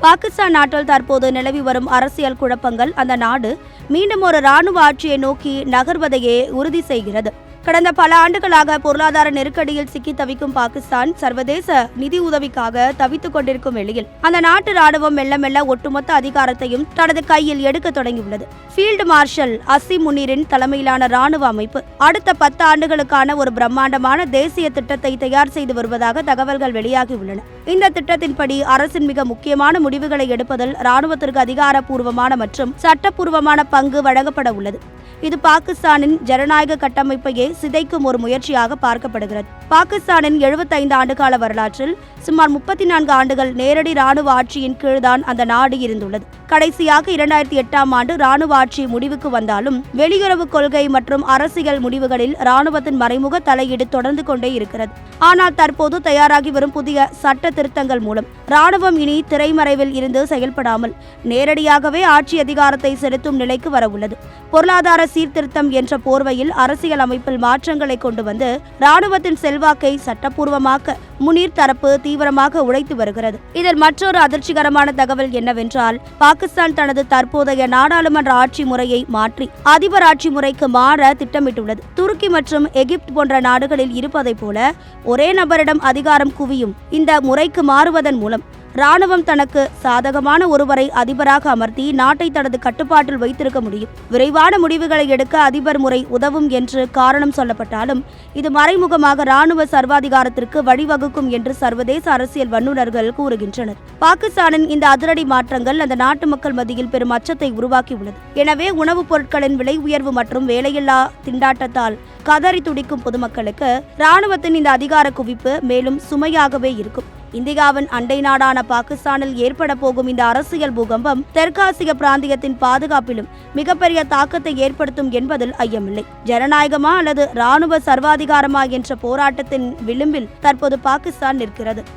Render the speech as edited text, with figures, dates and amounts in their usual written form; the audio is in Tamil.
பாகிஸ்தான் நாட்டில் தற்போது நிலவி வரும் அரசியல் குழப்பங்கள் அந்த நாடு மீண்டும் ஒரு இராணுவ ஆட்சியை நோக்கி நகர்வதையே உறுதி செய்கிறது. கடந்த பல ஆண்டுகளாக பொருளாதார நெருக்கடியில் சிக்கி தவிக்கும் பாகிஸ்தான் சர்வதேச நிதி உதவிக்காக தவித்துக் கொண்டிருக்கும் வேளையில் அந்த நாட்டு ராணுவம் மெல்ல மெல்ல ஒட்டுமொத்த அதிகாரத்தையும் தனது கையில் எடுக்க தொடங்கியுள்ளது. ஃபீல்டு மார்ஷல் அசீம் முனீரின் தலைமையிலான ராணுவ அமைப்பு அடுத்த 10 ஆண்டுகளுக்கான ஒரு பிரம்மாண்டமான தேசிய திட்டத்தை தயார் செய்து வருவதாக தகவல்கள் வெளியாகியுள்ளன. இந்த திட்டத்தின்படி அரசின் மிக முக்கியமான முடிவுகளை எடுப்பதில் ராணுவத்திற்கு அதிகாரப்பூர்வமான மற்றும் சட்டப்பூர்வமான பங்கு வழங்கப்பட உள்ளது. இது பாகிஸ்தானின் ஜனநாயக கட்டமைப்பையே சிதைக்கும் ஒரு முயற்சியாக பார்க்கப்படுகிறது. பாகிஸ்தானின் 75 ஆண்டுகால வரலாற்றில் சுமார் 34 ஆண்டுகள் நேரடி ராணுவ ஆட்சியின் கீழ்தான் அந்த நாடு இருந்துள்ளது. கடைசியாக 2008ஆம் ஆண்டு ராணுவ ஆட்சி முடிவுக்கு வந்தாலும் வெளியுறவு கொள்கை மற்றும் அரசியல் முடிவுகளில் ராணுவத்தின் மறைமுக தலையீடு தொடர்ந்து கொண்டே இருக்கிறது. ஆனால் தற்போது தயாராகி வரும் புதிய சட்ட திருத்தங்கள் மூலம் ராணுவம் இனி திரைமறைவில் இருந்து செயல்படாமல் நேரடியாகவே ஆட்சி அதிகாரத்தை செலுத்தும் நிலைக்கு வரவுள்ளது. பொருளாதார சீர்திருத்தம் என்ற போர்வையில் அரசியல் அமைப்பில் மாற்றங்களை கொண்டு வந்து ராணுவத்தின் செல்வாக்கை சட்டப்பூர்வமாக்க முனீர் தரப்பு தீவிரமாக உழைத்து வருகிறது. இதில் மற்றொரு அதிர்ச்சிகரமான தகவல் என்னவென்றால், பாகிஸ்தான் தனது தற்போதைய நாடாளுமன்ற ஆட்சி முறையை மாற்றி அதிபர் ஆட்சி முறைக்கு மாற திட்டமிட்டுள்ளது. துருக்கி மற்றும் எகிப்து போன்ற நாடுகளில் இருப்பதைப் போல ஒரே நபரிடம் அதிகாரம் குவியும் இந்த முறைக்கு மாறுவதன் மூலம் ராணுவம் தனக்கு சாதகமான ஒருவரை அதிபராக அமர்த்தி நாட்டை தனது கட்டுப்பாட்டில் வைத்திருக்க முடியும். விரைவான முடிவுகளை எடுக்க அதிபர் முறை உதவும் என்று காரணம் சொல்லப்பட்டாலும் இது மறைமுகமாக ராணுவ சர்வாதிகாரத்திற்கு வழிவகுக்கும் என்று சர்வதேச அரசியல் வல்லுநர்கள் கூறுகின்றனர். பாகிஸ்தானின் இந்த அதிரடி மாற்றங்கள் அந்த நாட்டு மக்கள் மத்தியில் பெரும் அச்சத்தை உருவாக்கியுள்ளது. எனவே உணவுப் பொருட்களின் விலை உயர்வு மற்றும் வேலையில்லா திண்டாட்டத்தால் கதறி துடிக்கும் பொதுமக்களுக்கு ராணுவத்தின் இந்த அதிகார குவிப்பு மேலும் சுமையாகவே இருக்கும். இந்தியாவின் அண்டை நாடான பாகிஸ்தானில் ஏற்பட போகும் இந்த அரசியல் பூகம்பம் தெற்காசிய பிராந்தியத்தின் பாதுகாப்பிலும் மிகப்பெரிய தாக்கத்தை ஏற்படுத்தும் என்பதில் ஐயமில்லை. ஜனநாயகமா அல்லது ராணுவ சர்வாதிகாரமா என்ற போராட்டத்தின் விளிம்பில் தற்போது பாகிஸ்தான் நிற்கிறது.